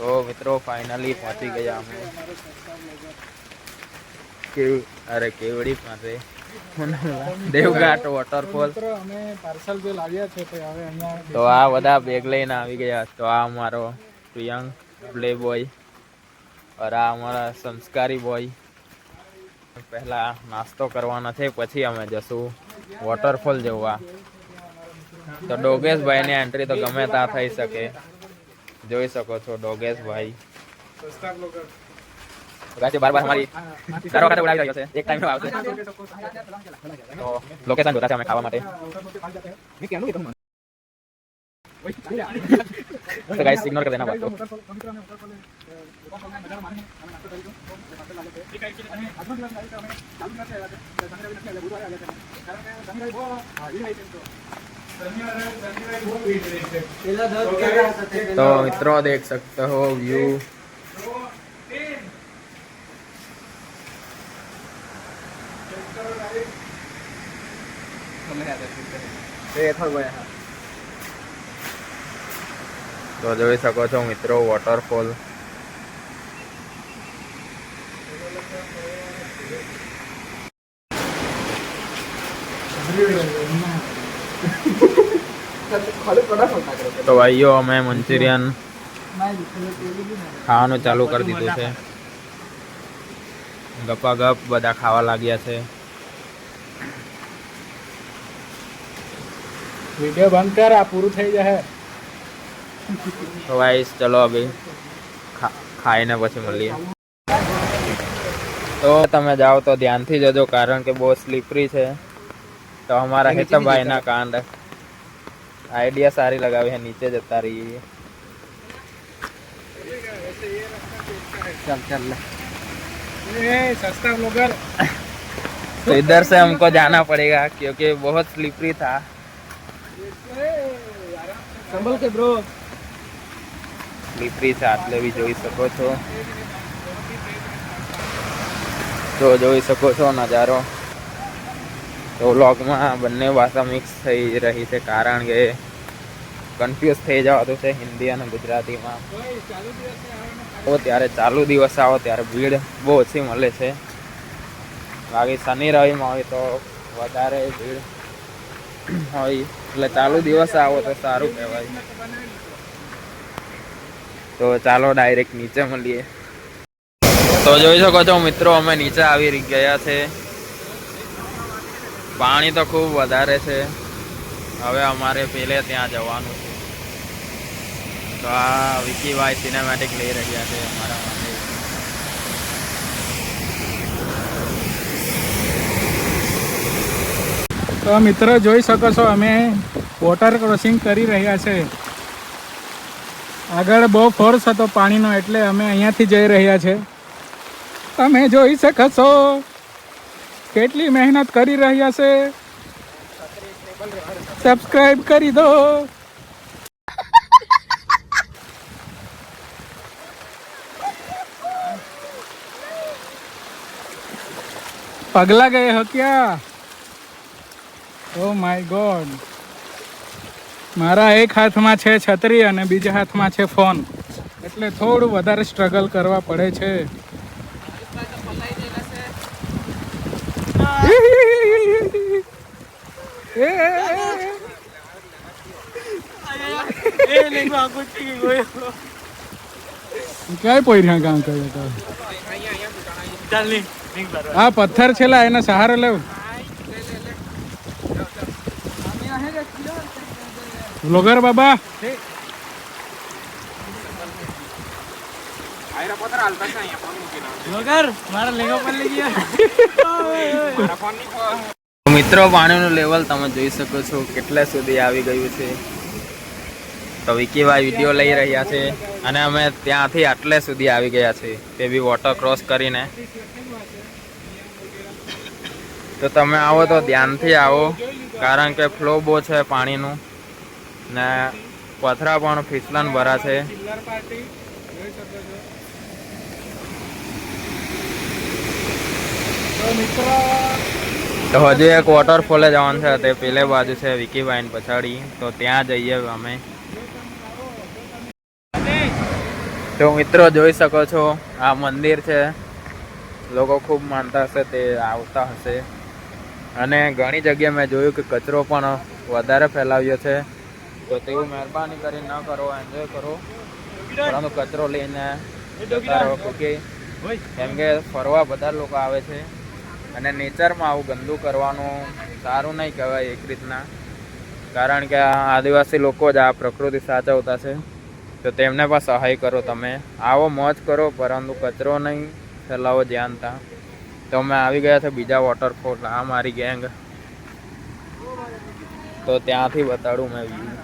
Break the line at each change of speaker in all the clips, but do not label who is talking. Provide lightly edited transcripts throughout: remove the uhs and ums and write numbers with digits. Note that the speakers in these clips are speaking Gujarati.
તો મિત્રો ફાઇનલી પહોંચી ગયા અમે કેવડી પાસે દેવઘાટ વોટરફોલ. તો આ બધા બેગ લઈને આવી ગયા. તો આ અમારો પ્રિયંક પ્લે બોય और આ અમારા સંસ્કારી બોય. પહેલા નાસ્તો કરવાનો છે, પછી અમે જશું વોટરફોલ જોવા. તો ડોગેશભાઈ ની એન્ટ્રી તો ગમે ત્યાં થઈ શકે, જોઈ શકો છો. ડોગેશભાઈ બાર બાર હમારી દર વખતે ઉડાવી રહ્યો છે, એક ટાઈમ આવશે. તો લોકેશન જોતા છે અમે ખાવા માટે. तो गाइस इग्नोर कर देना बात को. तो मित्रों देख सकते हो व्यू. તો જોઈ શકો છો મિત્રો વોટરફોલ. તો ભાઈઓ અમે મંચુરિયન ખાવાનું ચાલુ કરી દીધું છે. ગપાગપ બધા ખાવા લાગ્યા છે.
વિડિયો બંધ કર, આ પૂરું થઈ જાય.
તો ગાઈસ ચલો અભી ખાઈને પછી મળીએ. તો તમે જાઓ તો ધ્યાનથી જજો, કારણ કે બહુ સ્લીપરી છે. તો અમારા હેતભાઈ ના કાંડ આઈડિયા સારી લગાવી है, नीचे जता रही है.
चल चल ले सस्ता ब्लॉगर.
तो इधर से हमको जाना पड़ेगा क्योंकि बहुत स्लीपरी था.
संभल के ब्रो.
સ્લીપરી છે આટલે બી જોઈ શકો છો. તો જોઈ શકો છો નજારો. તો વ્લોગમાં બંને ભાષા મિક્સ થઈ રહી છે, કારણ કે કન્ફ્યુઝ થઈ જવાતું છે હિન્દી અને ગુજરાતીમાં. તો ત્યારે ચાલુ દિવસ આવો ત્યારે ભીડ બહુ ઓછી મળે છે. બાકી શનિ રવિમાં હોય તો વધારે ભીડ હોય, એટલે ચાલુ દિવસ આવો તો સારું કહેવાય. તો ચાલો ડાયરેક્ટ નીચે મળીએ. તો જોઈ શકો છો મિત્રો અમે નીચે આવી ગયા છે. પાણી તો ખૂબ વધારે છે. હવે અમારે પેલે ત્યાં જવાનું છે. તો આ વિકીભાઈ સિનેમેટિક લઈ રહ્યા છે અમારા માટે.
તો મિત્રો જોઈ શકો છો અમે વોટર ક્રોસિંગ કરી રહ્યા છે. આગળ બહુ ફોર્સ હતો પાણીનો, એટલે અમે અહીંયાથી જઈ રહ્યા છે. તમે જોઈ શકો છો કેટલી મહેનત કરી રહ્યા છે. સબસ્ક્રાઇબ કરી દો. પગલા ગયે હો ક્યાં? Oh my God. મારા એક હાથમાં છે છત્રી અને બીજા હાથમાં છે ફોન, એટલે થોડું વધારે સ્ટ્રગલ કરવા પડે છે. ક્યાંય પોઈ કામ કરે આ પથ્થર છેલ્લા એનો સહારો લેવ. વ્લોગર બાબા
મિત્રો પાણીનું લેવલ તમે જોઈ શકો છો કેટલા સુધી આવી ગયું છે. તો વિકીભાઈ વિડીયો લઈ રહ્યા છે અને અમે ત્યાંથી આટલે સુધી આવી ગયા છે, તે બી વોટર ક્રોસ કરીને. તો તમે આવો તો ધ્યાનથી આવો, કારણ કે ફ્લો બહુ છે પાણીનું ને પથરા પણ ફિસલન ભરા છે. તો હજુ એક વોટરફોલે જવાનું છે, તે પેલે બાજુ છે વિકીભાઈ પછાડી. તો ત્યાં જઈએ અમે. તો મિત્રો જોઈ શકો છો આ મંદિર છે, લોકો ખૂબ માનતા હશે, તે આવતા હશે. અને ઘણી જગ્યાએ મેં જોયું કે કચરો પણ વધારે ફેલાવ્યો છે, તો તેવું મહેરબાની કરી ન કરો, એન્જોય કરો, પરંતુ કચરો લઈને જતા રહો. કેમ કે ફરવા બધા લોકો આવે છે અને નેચરમાં આવું ગંદુ કરવાનું સારું નહીં કહેવાય એક રીતના, કારણ કે આ આદિવાસી લોકો જ આ પ્રકૃતિ સાચવતા છે. તો તેમને પણ સહાય કરો, તમે આવો મોજ કરો, પરંતુ કચરો નહીં ફેલાવો ધ્યાનતા. તો અમે આવી ગયા છે બીજા વોટરફોલ, આ મારી ગેંગ, તો ત્યાંથી બતાડું મેં વ્યૂ.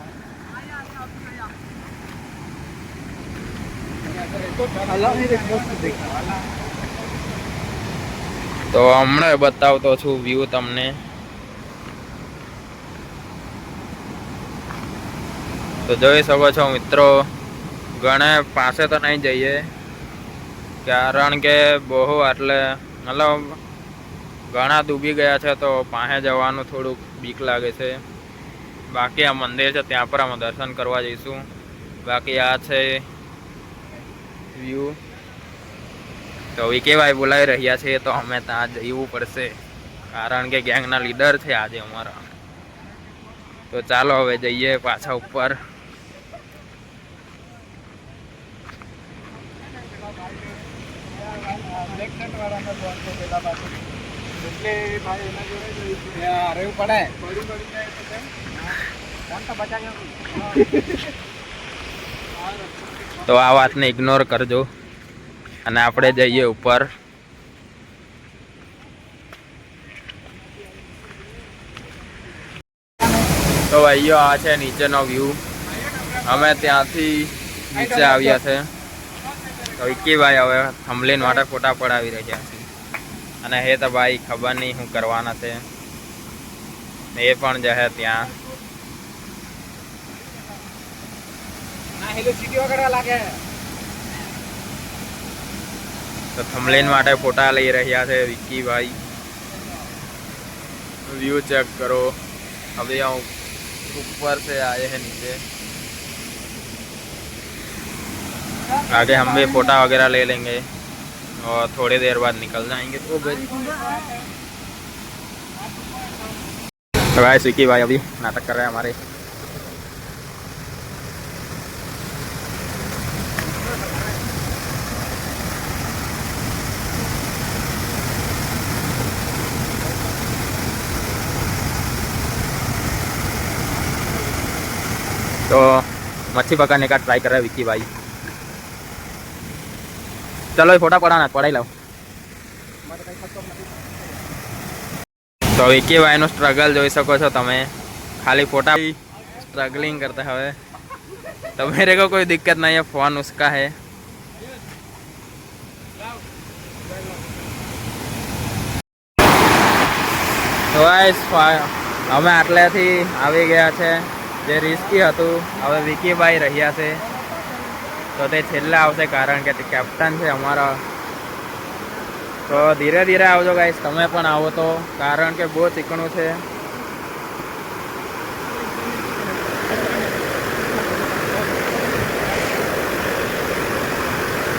તો હમણાં બતાવતો છું વ્યૂ તમને. તો જોઈ શકો છો મિત્રો, ઘણે પાસે તો નહીં જઈએ, કારણ કે બહુ એટલે મતલબ ઘણા ડૂબી ગયા છે, તો પાસે જવાનું થોડુંક બીક લાગે છે. બાકી આ મંદિર છે, ત્યાં પર અમે દર્શન કરવા જઈશું. બાકી આ છે વ્યૂ. તો વિકેભાઈ બોલાવી રહ્યા છે, તો અમે ત્યાં જવું પડશે, કારણ કે ગેંગના લીડર છે આજે અમારા. તો ચાલો હવે જઈએ પાછા ઉપર. તો આ વાતને ઇગ્નોર કરજો અને આપણે જઈએ ઉપર. તો ભાઈઓ આ છે નીચેનો વ્યૂ. અમે ત્યાંથી નીચે આવ્યા છે. તો વિકીભાઈ હવે થંબલેન માટે ફોટા પડાવી રહ્યા છે, અને હે તો ભાઈ ખબર નહીં શું કરવાના છે, એ પણ જશે ત્યાં. તો થંબલેન માટે ફોટા લઈ રહ્યા છે વિકીભાઈ. व्यू चेक करो. अभी हम ऊपर से आए हैं नीचे, आगे हम भी फोटा वगैरह ले लेंगे और थोड़ी देर बाद निकल जाएंगे. तो भाई स्विकी भाई अभी नाटक कर रहे हैं हमारे. तो मच्छी पकड़ने का ट्राई कर रहे हैं विक्की भाई. चलो ये फोटा पड़ा ही लो. तो विक्की भाई नो स्ट्रगल જોઈ શકો છો તમે. खाली फोटा स्ट्रगलिंग करते हैं. तो मेरे को कोई दिक्कत नहीं है, फोन उसका है. તો અમે આટલેથી આવી ગયા છે. જે રિસ્કી હતું, હવે વિકીભાઈ રહ્યા છે, તો તે છેલ્લે આવશે, કારણ કે તે કેપ્ટન છે અમારા. તો ધીરે ધીરે આવજો ગાઈસ, તમે પણ આવો તો, કારણ કે બહુ ચીકણું છે.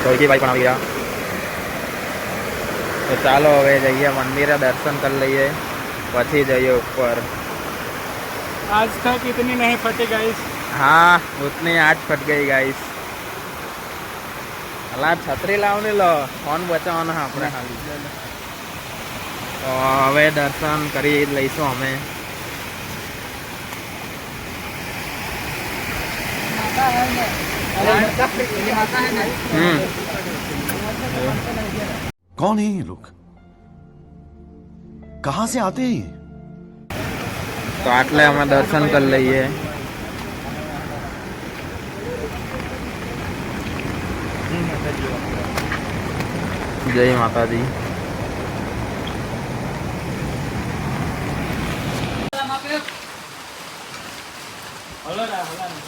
તો વિકીભાઈ પણ આવી ગયા. તો ચાલો હવે જઈએ મંદિરે, દર્શન કરી લઈએ, પછી જઈએ ઉપર.
आज तक इतनी नहीं फटी गाइस.
हाँ उतनी आज फट गई गाइस. अला छतरी लावने लो, फोन बचावવાનો આપણે ખાલી. તો હવે દર્શન કરી લઈશું અમે.
कौन है ये लोग, कहाँ से आते हैं?
तो आटले અમે દર્શન કરી લઈએ. જય માતાજી.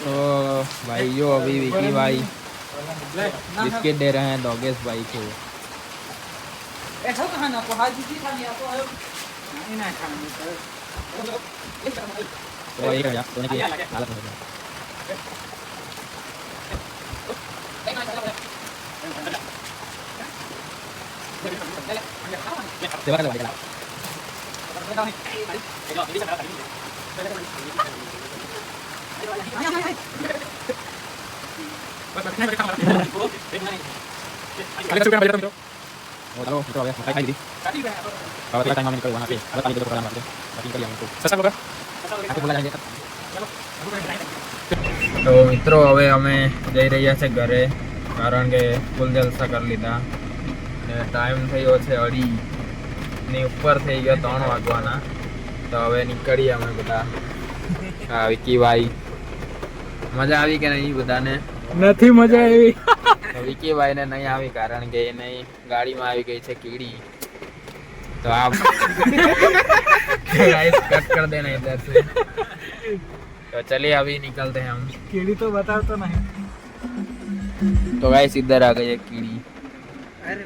तो भाइयों अभी विकी भाई बिस्किट दे रहे हैं डॉगेश भाई को. तो ये क्या सोने की हालत हो गई. તો મિત્રો હવે અમે જઈ રહ્યા છે ઘરે, કારણ કે ફૂલ જલસા કરી લીધા ને ટાઈમ થયો છે 2:30 ની ઉપર થઈ ગયો, 3 વાગવાના. તો હવે નીકળીએ અમે બધા. હા વિકીભાઈ, મજા આવી કે નહીં બધાને?
નથી મજા આવી.
તો વિકીભાઈ ને નહીં આવી, કારણ કે એને ગાડીમાં આવી ગઈ છે કીડી. તો आप गाइस कट कर देना इधर से. तो चलिए अभी निकलते हैं हम.
कीड़ी तो बताता नहीं.
तो गाइस इधर आ गई है कीड़ी.
अरे